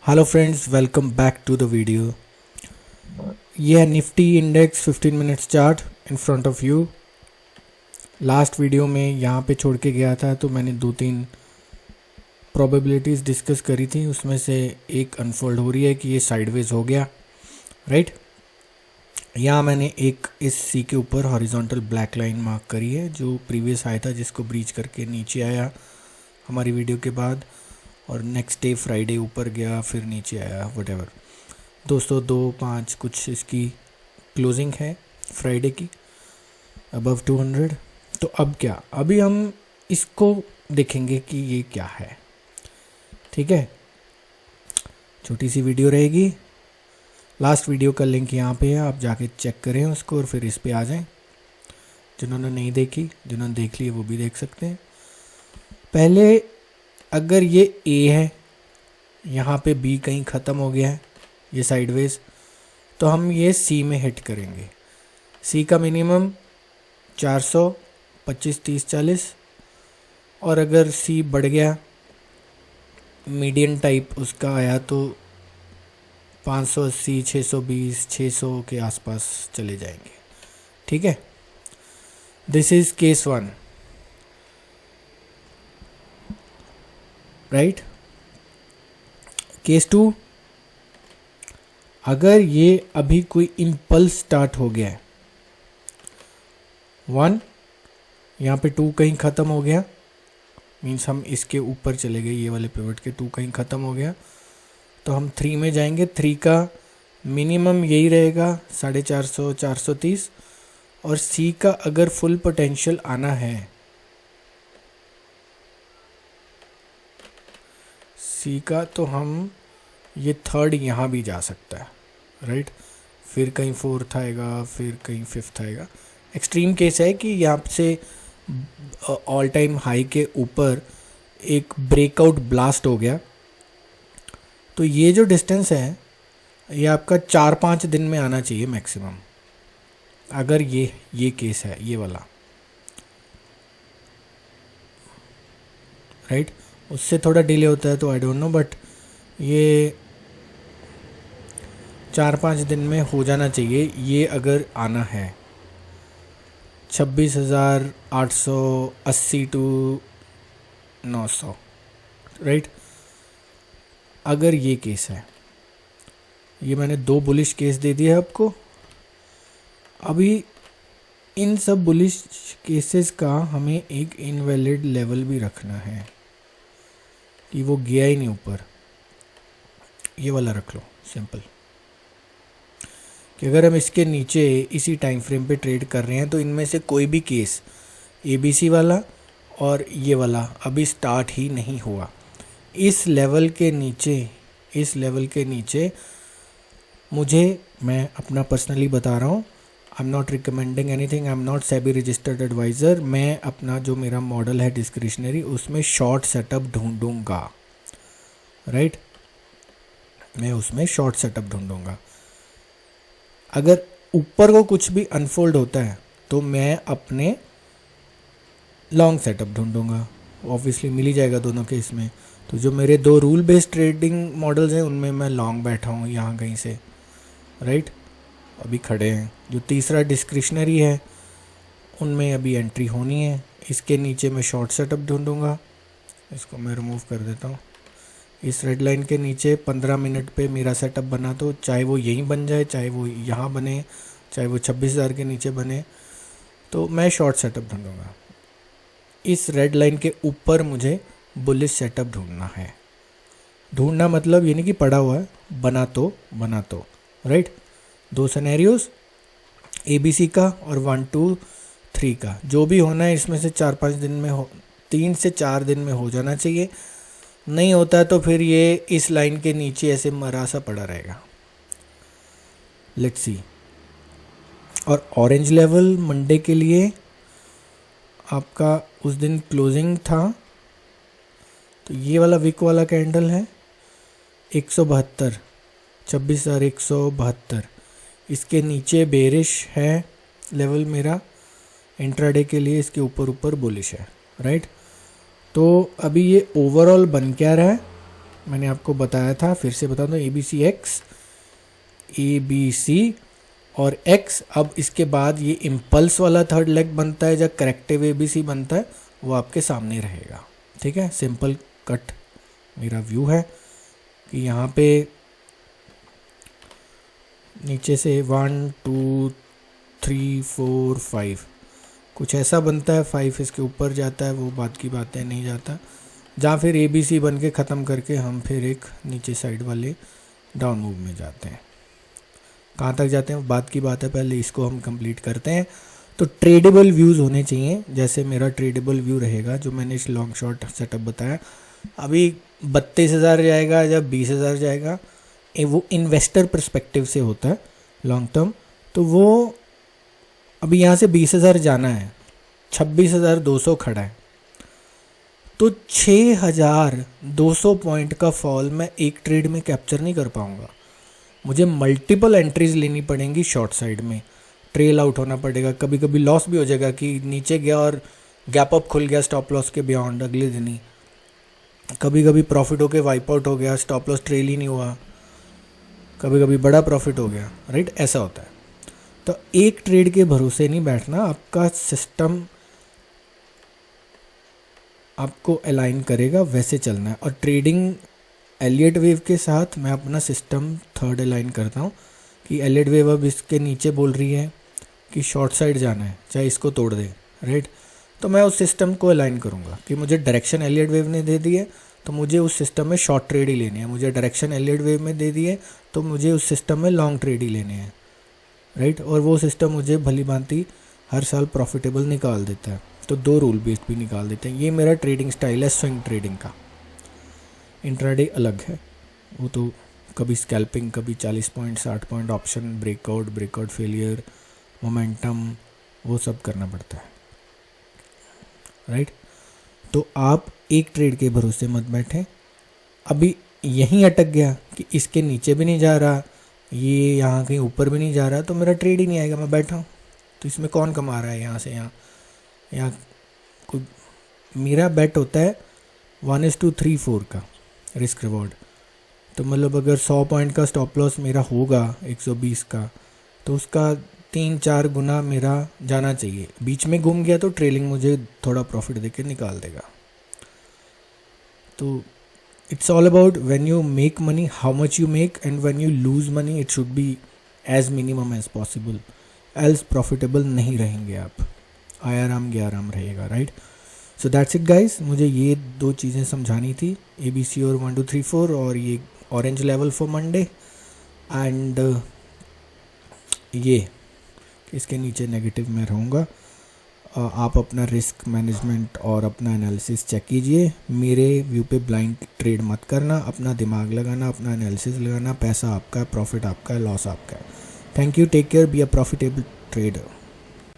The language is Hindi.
Hello friends, welcome back to the video. ये है Nifty index 15 minutes chart in front of you. Last video में यहाँ पे छोड़ के गया था तो मैंने 2-3 प्रोबेबिलिटीज़ डिस्कस करी थी, उसमें से एक अनफोल्ड हो रही है कि ये साइडवेज हो गया, राइट। यहाँ मैंने एक इस सी के ऊपर हॉरिजॉन्टल ब्लैक लाइन मार्क करी है जो प्रीवियस आया था, जिसको ब्रीच करके नीचे आया हमारी वीडियो के बाद, और नेक्स्ट डे फ्राइडे ऊपर गया फिर नीचे आया, वटेवर। दोस्तों 2-5 कुछ इसकी क्लोजिंग है फ्राइडे की, अबव 200। तो अब क्या, अभी हम इसको देखेंगे कि ये क्या है, ठीक है। छोटी सी वीडियो रहेगी, लास्ट वीडियो का लिंक यहाँ पे है, आप जाके चेक करें उसको और फिर इस पे आ जाएं। जिन्होंने नहीं देखी, जिन्होंने देख ली वो भी देख सकते हैं। पहले अगर ये ए है, यहाँ पे बी कहीं ख़त्म हो गया है, ये साइडवेज, तो हम ये सी में हिट करेंगे। सी का मिनिमम 400, 25, 30, 40, और अगर सी बढ़ गया, मीडियन टाइप उसका आया तो 580, 620, 600 के आसपास चले जाएंगे, ठीक है। This is case 1, right. Case 2, अगर ये अभी कोई इम्पल्स स्टार्ट हो गया है, 1, यहाँ पे 2 कहीं ख़त्म हो गया, मीन्स हम इसके ऊपर चले गए, ये वाले पिवट के 2 कहीं ख़त्म हो गया, तो हम 3 में जाएंगे। 3 का मिनिमम यही रहेगा 450, 430, और सी का अगर फुल पोटेंशियल आना है, सी का, तो हम ये थर्ड यहाँ भी जा सकता है, राइट। फिर कहीं 4th आएगा, फिर कहीं 5th आएगा। एक्सट्रीम केस है कि यहाँ से ऑल टाइम हाई के ऊपर एक ब्रेकआउट ब्लास्ट हो गया, तो ये जो डिस्टेंस है ये आपका 4-5 दिन में आना चाहिए मैक्सिमम, अगर ये केस है, ये वाला, राइट। उससे थोड़ा डिले होता है तो आई डोंट नो, बट ये 4-5 दिन में हो जाना चाहिए। ये अगर आना है 26,880 टू 900, राइट। अगर ये केस है, ये मैंने 2 बुलिश केस दे दिए आपको। अभी इन सब बुलिश केसेस का हमें एक इनवैलिड लेवल भी रखना है कि वो गया ही नहीं ऊपर, ये वाला रख लो सिंपल, कि अगर हम इसके नीचे इसी टाइम फ्रेम पे ट्रेड कर रहे हैं तो इनमें से कोई भी केस, ABC वाला और ये वाला, अभी स्टार्ट ही नहीं हुआ। इस लेवल के नीचे मैं अपना पर्सनली बता रहा हूँ, I am not recommending anything, I am not SEBI registered adviser. मैं अपना जो मेरा मॉडल है डिस्क्रिशनरी, उसमें शॉर्ट सेटअप ढूंढूंगा, राइट। मैं उसमें शॉर्ट सेटअप ढूंढूंगा। अगर ऊपर को कुछ भी अनफोल्ड होता है तो मैं अपने लॉन्ग सेटअप ढूंढूंगा, ऑब्वियसली मिल ही जाएगा दोनों केस में। तो जो मेरे 2 रूल बेस्ड ट्रेडिंग मॉडल्स हैं उनमें मैं लॉन्ग बैठा हूँ यहाँ कहीं से, राइट, अभी खड़े हैं। जो तीसरा डिस्क्रिशनरी है उनमें अभी एंट्री होनी है। इसके नीचे मैं शॉर्ट सेटअप ढूंढूंगा, इसको मैं रिमूव कर देता हूँ। इस रेड लाइन के नीचे 15 मिनट पे मेरा सेटअप बना, तो चाहे वो यहीं बन जाए, चाहे वो यहाँ बने, चाहे वो 26,000 के नीचे बने, तो मैं शॉर्ट सेटअप ढूंढूंगा। इस रेड लाइन के ऊपर मुझे बुलिश सेटअप ढूंढना है। ढूंढना मतलब ये नहीं कि पड़ा हुआ है, बना तो, राइट। 2 सिनेरियोज, ABC का और 1, 2, 3 का, जो भी होना है इसमें से 4-5 दिन में 3 से 4 दिन में हो जाना चाहिए। नहीं होता है तो फिर ये इस लाइन के नीचे ऐसे मरा सा पड़ा रहेगा। Let's see. और ऑरेंज लेवल मंडे के लिए आपका उस दिन क्लोजिंग था, तो ये वाला विक वाला कैंडल है 172, 26,172। इसके नीचे बेरिश है लेवल मेरा इंट्राडे के लिए, इसके ऊपर बुलिश है, राइट। तो अभी ये ओवरऑल बन क्या रहा है, मैंने आपको बताया था, फिर से बता दूँ, ABC X, ABC और X। अब इसके बाद ये इम्पल्स वाला थर्ड लेग बनता है, जब करेक्टिव ABC बनता है, वो आपके सामने रहेगा। ठीक है, सिंपल कट मेरा व्यू है कि यहाँ पे नीचे से 1 2 3 4 5 कुछ ऐसा बनता है, 5 इसके ऊपर जाता है, वो बात की बात है, नहीं जाता। जहाँ फिर ABC बन के ख़त्म करके हम फिर एक नीचे साइड वाले डाउन मूव में जाते हैं। कहाँ तक जाते हैं बात की बात है, पहले इसको हम कंप्लीट करते हैं। तो ट्रेडेबल व्यूज़ होने चाहिए, जैसे मेरा ट्रेडेबल व्यू रहेगा जो मैंने इस लॉन्ग शॉर्ट सेटअप बताया। अभी 32,000 जाएगा या 20,000 जाएगा, वो इन्वेस्टर पर्सपेक्टिव से होता है लॉन्ग टर्म। तो वो अभी यहाँ से 20,000 जाना है, 26,200 खड़ा है, तो 6,200 पॉइंट का फॉल मैं एक ट्रेड में कैप्चर नहीं कर पाऊँगा। मुझे मल्टीपल एंट्रीज लेनी पड़ेंगी शॉर्ट साइड में, ट्रेल आउट होना पड़ेगा। कभी कभी लॉस भी हो जाएगा कि नीचे गया और गैप अप खुल गया स्टॉप लॉस के बियॉन्ड अगले दिन ही। कभी कभी प्रॉफिट होके वाइप आउट हो गया, स्टॉप लॉस ट्रेल ही नहीं हुआ। कभी कभी बड़ा प्रॉफिट हो गया, राइट, ऐसा होता है। तो एक ट्रेड के भरोसे नहीं बैठना, आपका सिस्टम आपको अलाइन करेगा, वैसे चलना है। और ट्रेडिंग एलियट वेव के साथ मैं अपना सिस्टम थर्ड अलाइन करता हूँ कि एलियट वेव अब इसके नीचे बोल रही है कि शॉर्ट साइड जाना है, चाहे इसको तोड़ दे, राइट। तो मैं उस सिस्टम को अलाइन करूँगा कि मुझे डायरेक्शन एलियट वेव ने दे दी है, तो मुझे उस सिस्टम में शॉर्ट ट्रेड ही लेनी है। मुझे डायरेक्शन एलियट वेव में दे दी है, तो मुझे उस सिस्टम में लॉन्ग ट्रेड ही लेने हैं, राइट। और वो सिस्टम मुझे भली भांति हर साल प्रॉफिटेबल निकाल देता है, तो 2 रूल बेस्ड भी निकाल देते हैं। ये मेरा ट्रेडिंग स्टाइल है स्विंग ट्रेडिंग का। इंट्राडे अलग है, वो तो कभी स्कैल्पिंग, कभी 40 point 60 point option, breakout failure, momentum, वो सब करना पड़ता है, राइट। तो आप एक ट्रेड के भरोसे मत बैठें। अभी यहीं अटक गया कि इसके नीचे भी नहीं जा रहा, ये यहाँ कहीं ऊपर भी नहीं जा रहा, तो मेरा ट्रेड ही नहीं आएगा, मैं बैठा हूँ। तो इसमें कौन कमा रहा है यहाँ से यहाँ कोई? मेरा बेट होता है 1:3-4 का रिस्क रिवॉर्ड। तो मतलब अगर 100 पॉइंट का स्टॉप लॉस मेरा होगा 120 का, तो उसका 3-4 गुना मेरा जाना चाहिए। बीच में घूम गया तो ट्रेलिंग मुझे थोड़ा प्रॉफिट देके निकाल देगा। तो it's all about when you make money, how much you make, and when you lose money, it should be as minimum as possible, else profitable नहीं रहेंगे आप, आयाराम गयाराम रहेगा, right. So that's it guys, मुझे ये 2 चीज़ें समझानी थी, ABC और 1 2 3 4 और ये orange level for Monday, and ये इसके नीचे नेगेटिव में रहूँगा। आप अपना रिस्क मैनेजमेंट और अपना एनालिसिस चेक कीजिए। मेरे व्यू पे ब्लाइंड ट्रेड मत करना, अपना दिमाग लगाना, अपना एनालिसिस लगाना। पैसा आपका है, प्रॉफिट आपका है, लॉस आपका है। Thank you, take care, be a profitable trader.